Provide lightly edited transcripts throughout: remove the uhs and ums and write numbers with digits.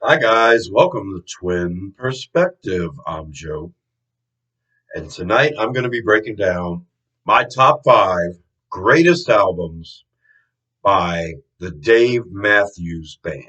Hi guys, welcome to Twin Perspective. I'm Joe, and tonight I'm going to be breaking down my top five greatest albums by the Dave Matthews Band.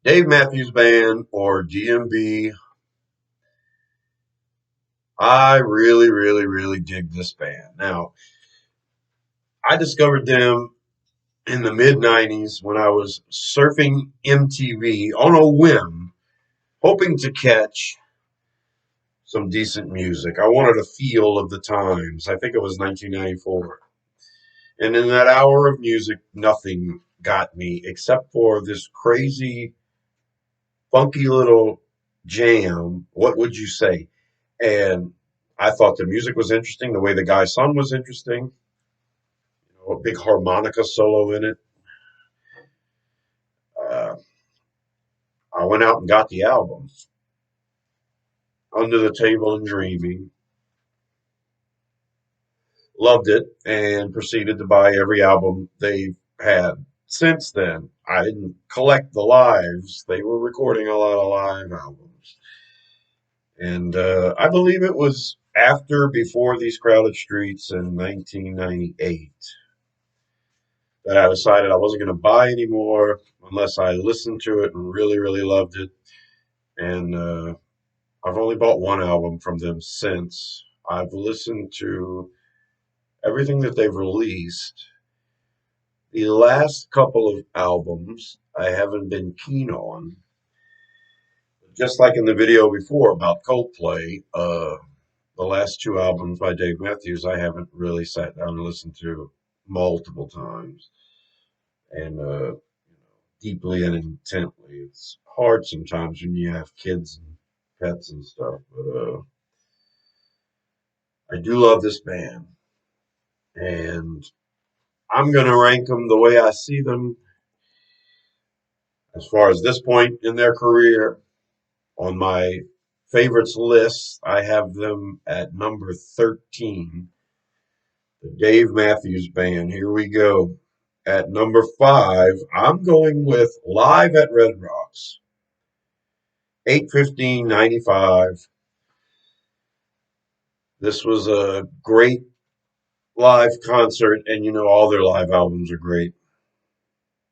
Dave Matthews Band, or DMB. I really dig this band. Now, I discovered them in the mid 90s when I was surfing MTV on a whim, hoping to catch some decent music. I wanted a feel of the times. I think it was 1994. And in that hour of music, nothing got me except for this crazy, funky little jam. What would you say? And I thought the music was interesting. The way the guy sung was interesting. A big harmonica solo in it. Uh, I went out and got the album, Under the Table and Dreaming. Loved it and proceeded to buy every album they've had since then. I didn't collect the lives. They were recording a lot of live albums. And I believe it was after Before These Crowded Streets in 1998 that I decided I wasn't going to buy anymore unless I listened to it and really loved it. And I've only bought one album from them since. I've listened to everything that they've released. The last couple of albums I haven't been keen on. Just like in the video before about Coldplay, the last two albums by Dave Matthews I haven't really sat down and listened to multiple times and deeply and intently. It's hard sometimes when you have kids and pets and stuff, but I do love this band, and I'm gonna rank them the way I see them as far as this point in their career. On my favorites list, I have them at number 13, the Dave Matthews Band. Here we go. At number 5, I'm going with Live at Red Rocks, 8/15/95. This was a great live concert, and all their live albums are great.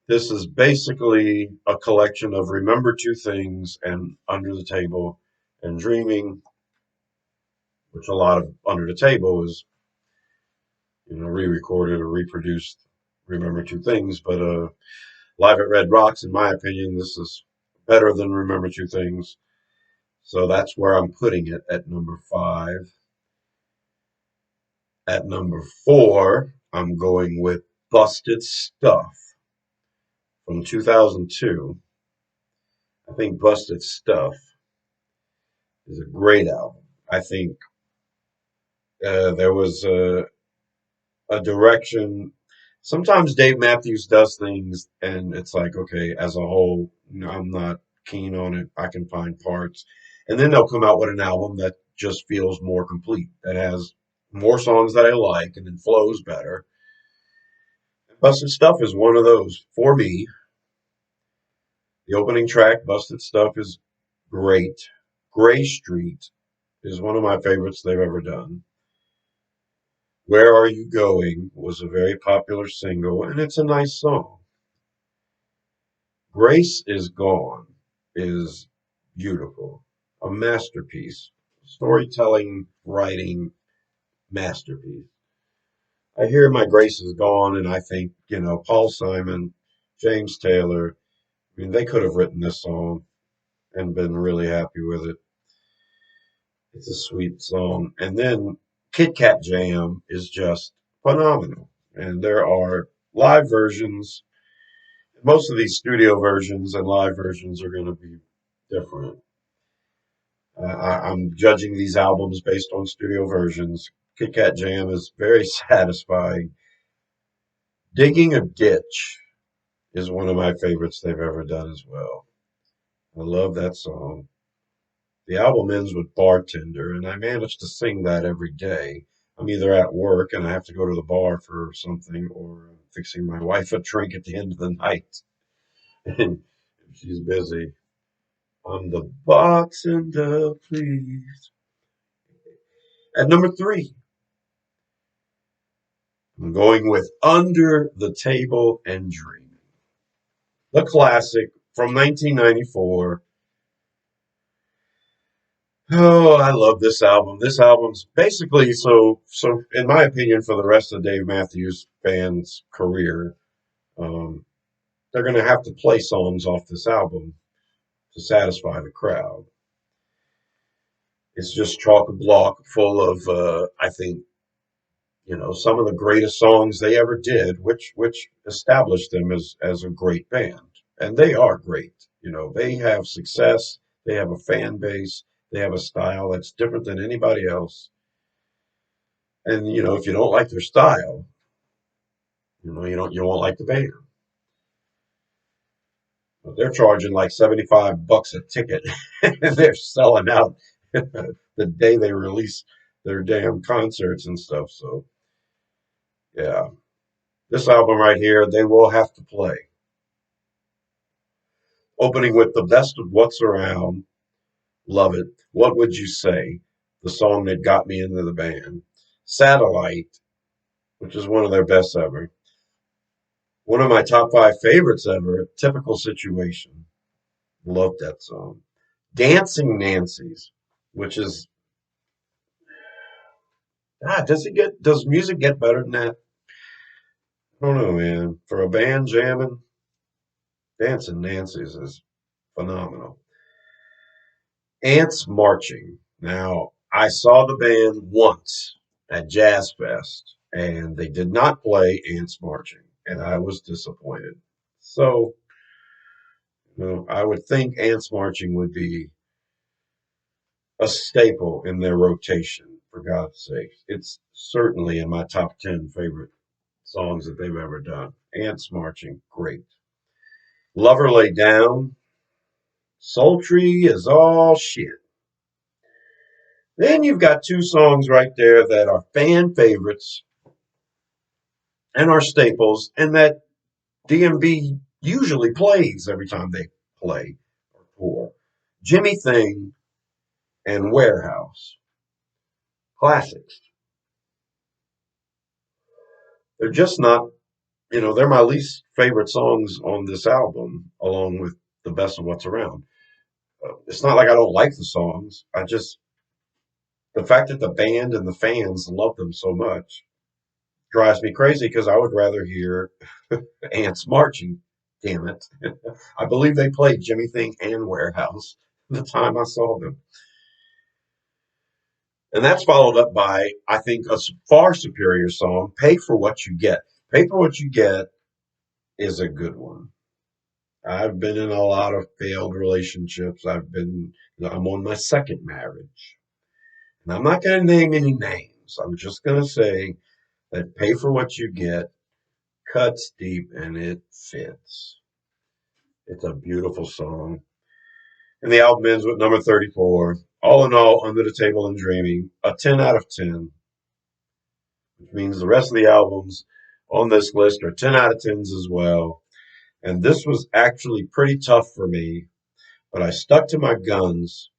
This is basically a collection of Remember Two Things and Under the Table and Dreaming, which a lot of Under the Table is re-recorded or reproduced. Remember Two Things, but Live at Red Rocks, in my opinion, this is better than Remember Two Things. So that's where I'm putting it at number 5. At number 4, I'm going with Busted Stuff from 2002. I think Busted Stuff is a great album. I think there was a direction. Sometimes Dave Matthews does things, and it's like, okay, as a whole, I'm not keen on it. I can find parts, and then they'll come out with an album that just feels more complete, that has more songs that I like, and then flows better. Busted Stuff is one of those for me. The opening track, Busted Stuff, is great. Gray Street is one of my favorites they've ever done. Where Are You Going was a very popular single, and it's a nice song. Grace is Gone is beautiful, a masterpiece, storytelling, writing masterpiece. I hear My Grace is Gone, and I think, Paul Simon, James Taylor, I mean, they could have written this song and been really happy with it. It's a sweet song. And then Kit Kat Jam is just phenomenal. And there are live versions. Most of these studio versions and live versions are going to be different. I'm judging these albums based on studio versions. Kit Kat Jam is very satisfying. Digging a Ditch is one of my favorites they've ever done as well. I love that song. The album ends with Bartender, and I manage to sing that every day. I'm either at work and I have to go to the bar for something, or fixing my wife a drink at the end of the night. She's busy. I'm the bartender, please. At number three, I'm going with Under the Table and Dreaming, the classic from 1994. Oh, I love this album. This album's basically so in my opinion for the rest of Dave Matthews Band's career, um, they're going to have to play songs off this album to satisfy the crowd. It's just chock a block full of I think some of the greatest songs they ever did, which established them as a great band, and they are great. They have success, they have a fan base, they have a style that's different than anybody else. And if you don't like their style, you won't like the band. But they're charging like $75 a ticket, and they're selling out the day they release their damn concerts and stuff. So yeah, this album right here, they will have to play. Opening with the best of what's around, love it. What would you say? The song that got me into the band. Satellite, which is one of their best ever. One of my top five favorites ever. Typical Situation. Love that song. Dancing Nancy's, which is does music get better than that? I don't know, man. For a band jamming, Dancing Nancy's is phenomenal. Ants Marching. Now, I saw the band once at Jazz Fest, and they did not play Ants Marching, and I was disappointed. So, I would think Ants Marching would be a staple in their rotation, for God's sake. It's certainly in my top 10 favorite songs that they've ever done. Ants Marching, great. Lover Lay Down, sultry as all shit. Then you've got two songs right there that are fan favorites and are staples, and that DMB usually plays every time they play or tour. Jimmy Thing and Warehouse. Classics. They're just not, they're my least favorite songs on this album, along with the best of what's around. It's not like I don't like the songs. The fact that the band and the fans love them so much drives me crazy because I would rather hear Ants Marching. Damn it. I believe they played Jimmy Thing and Warehouse the time I saw them. And that's followed up by, I think, a far superior song, Pay for What You Get. Pay for What You Get is a good one. I've been in a lot of failed relationships. I'm on my second marriage. And I'm not going to name any names. I'm just going to say that Pay for What You Get cuts deep and it fits. It's a beautiful song. And the album ends with number 34. All in all, Under the Table and Dreaming, a 10 out of 10, which means the rest of the albums on this list are 10 out of 10s as well. And this was actually pretty tough for me, but I stuck to my guns.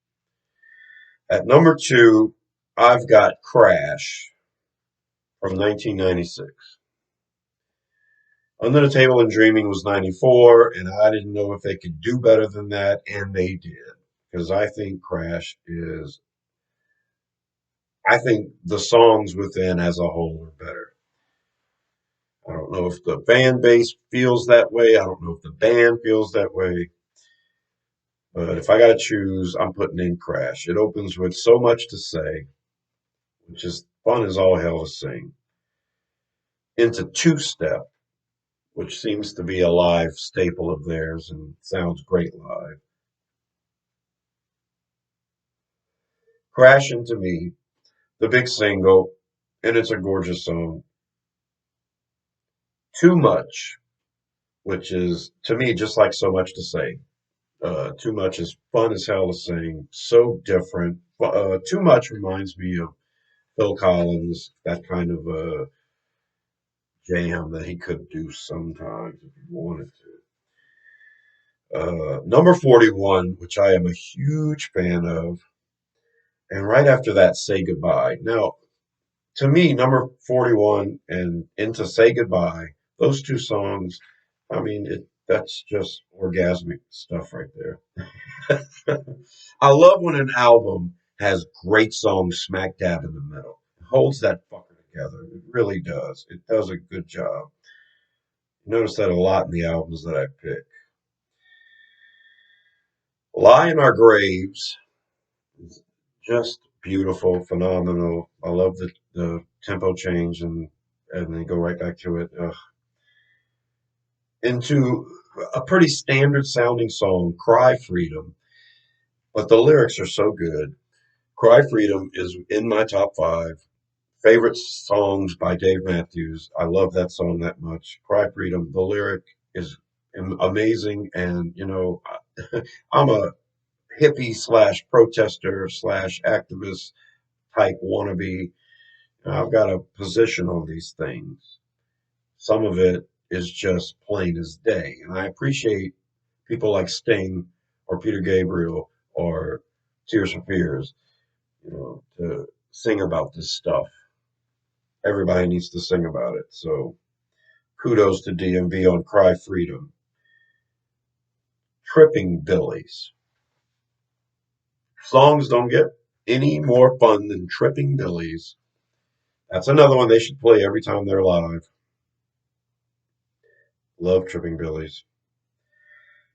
At number two, I've got Crash from 1996. Under the Table and Dreaming was 94, and I didn't know if they could do better than that, and they did. Because I think the songs within as a whole are better. I don't know if the fan base feels that way. I don't know if the band feels that way. But if I got to choose, I'm putting in Crash. It opens with So Much to Say, which is fun as all hell to sing, into Two Step, which seems to be a live staple of theirs and sounds great live. Crash into Me, the big single, and it's a gorgeous song. Too Much, which is to me just like So Much to Say. Too Much is fun as hell to sing, so different. Too Much reminds me of Phil Collins, that kind of jam that he could do sometimes if he wanted to. Number 41, which I am a huge fan of, and right after that, Say Goodbye. Now, to me, number 41 and Into Say Goodbye, those two songs, I mean, that's just orgasmic stuff right there. I love when an album has great songs smack dab in the middle. It holds that fucker together. It really does. It does a good job. Notice that a lot in the albums that I pick. Lie in Our Graves is just beautiful, phenomenal. I love the tempo change and then go right back to it. Into a pretty standard sounding song, Cry Freedom, but the lyrics are so good. Cry Freedom is in my top five. Favorite songs by Dave Matthews. I love that song that much. Cry Freedom. The lyric is amazing, and I'm a hippie slash protester slash activist type wannabe. I've got a position on these things. Some of it is just plain as day, and I appreciate people like Sting or Peter Gabriel or Tears for Fears, to sing about this stuff. Everybody needs to sing about it. So kudos to DMV on Cry Freedom. Tripping Billies. Songs don't get any more fun than Tripping Billies. That's another one they should play every time they're live. Love Tripping Billies.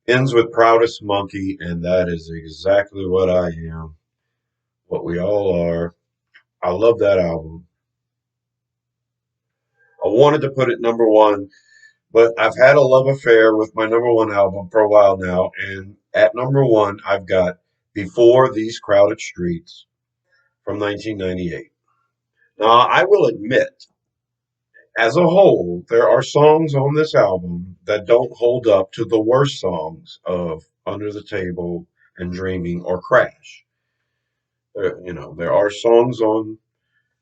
Ends with Proudest Monkey, and that is exactly what I am. What we all are. I love that album. I wanted to put it number one, but I've had a love affair with my number one album for a while now, and at number one, I've got Before These Crowded Streets from 1998. Now, I will admit, as a whole, there are songs on this album that don't hold up to the worst songs of Under the Table and Dreaming or Crash. There are songs on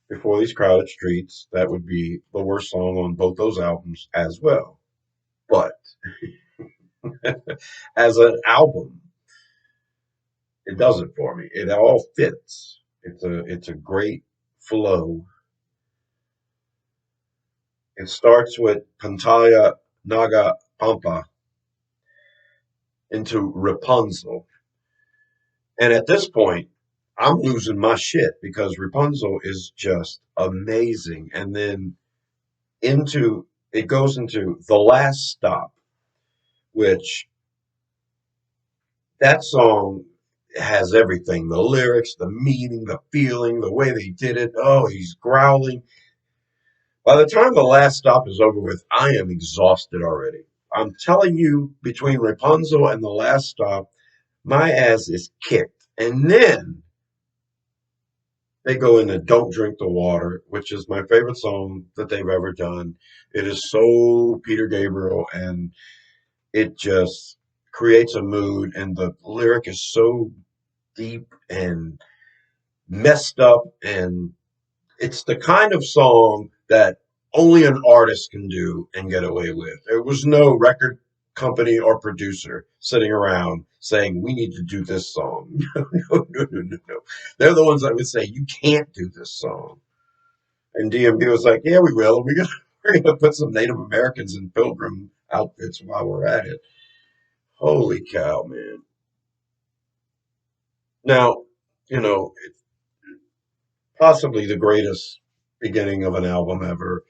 Before These Crowded Streets that would be the worst song on both those albums as well. But as an album, it does it for me. It all fits. It's a great flow. It starts with Pantaya Naga Pampa into Rapunzel. And at this point, I'm losing my shit because Rapunzel is just amazing. And then it goes into The Last Stop, which that song has everything, the lyrics, the meaning, the feeling, the way they did it. Oh, he's growling. By the time The Last Stop is over with, I am exhausted already. I'm telling you, between Rapunzel and The Last Stop, my ass is kicked. And then they go into Don't Drink the Water, which is my favorite song that they've ever done. It is so Peter Gabriel, and it just creates a mood, and the lyric is so deep and messed up, and it's the kind of song that only an artist can do and get away with. There was no record company or producer sitting around saying, we need to do this song. No. They're the ones that would say, you can't do this song. And DMB was like, yeah, we will. We're gonna put some Native Americans in pilgrim outfits while we're at it. Holy cow, man. Now, it's possibly the greatest beginning of an album ever.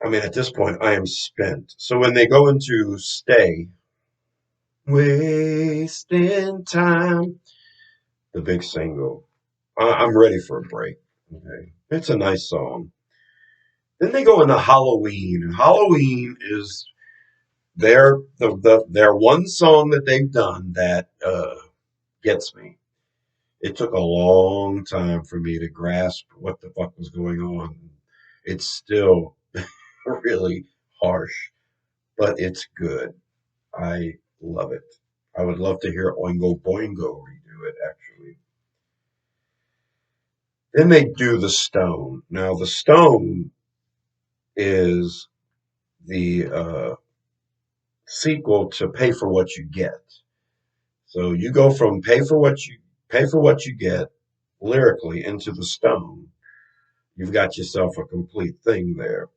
I mean, at this point, I am spent. So when they go into Stay, wasting time, the big single, I'm ready for a break. Okay, it's a nice song. Then they go into Halloween, and Halloween is their one song that they've done that gets me. It took a long time for me to grasp what the fuck was going on. It's still really harsh, but it's good. I love it. I would love to hear Oingo Boingo redo it, actually. Then they do The Stone. Now, The Stone is the sequel to Pay for What You Get. So you go from pay for what you get lyrically into the stone. You've got yourself a complete thing there.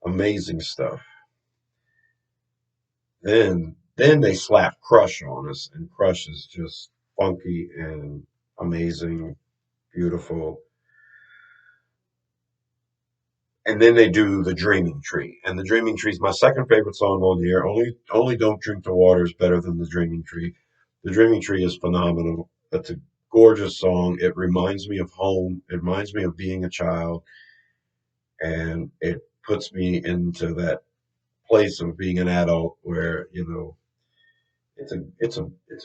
Amazing stuff. Then they slap Crush on us, and Crush is just funky and amazing, beautiful. And then they do the Dreaming Tree, and the Dreaming Tree is my second favorite song on here. Only Don't Drink the Water is better than the Dreaming Tree. The Dreaming Tree is phenomenal. It's a gorgeous song. It reminds me of home. It reminds me of being a child, and it puts me into that place of being an adult where it's a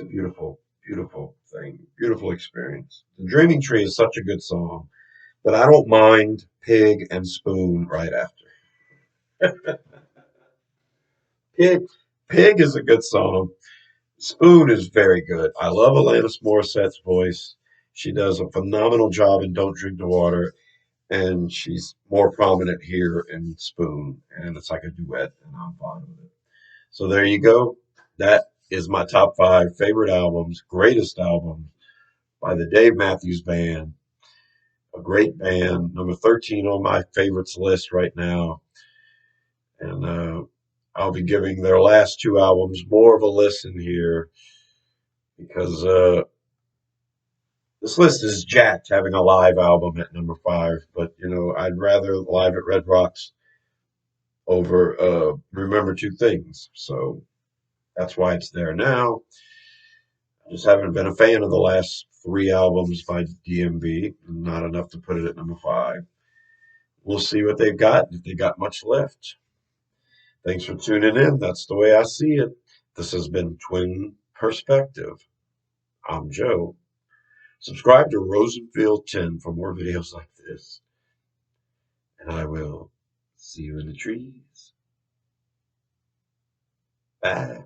beautiful thing, beautiful experience. The Dreaming Tree is such a good song that I don't mind Pig and Spoon right after. Pig Pig is a good song. Spoon is very good. I love Alanis Morissette's voice. She does a phenomenal job in Don't Drink the Water, and she's more prominent here in Spoon, and it's like a duet, and I'm fine with it. So there you go. That is my top five favorite albums, greatest albums by the Dave Matthews Band, a great band, number 13 on my favorites list right now. And I'll be giving their last two albums more of a listen here because this list is jacked having a live album at number five. But, I'd rather Live at Red Rocks over Remember Two Things. So that's why it's there now. I just haven't been a fan of the last three albums by DMV. Not enough to put it at number five. We'll see what they've got, if they got much left. Thanks for tuning in. That's the way I see it. This has been Twin Perspective. I'm Joe. Subscribe to Rosenfield 10 for more videos like this. And I will see you in the trees. Bye.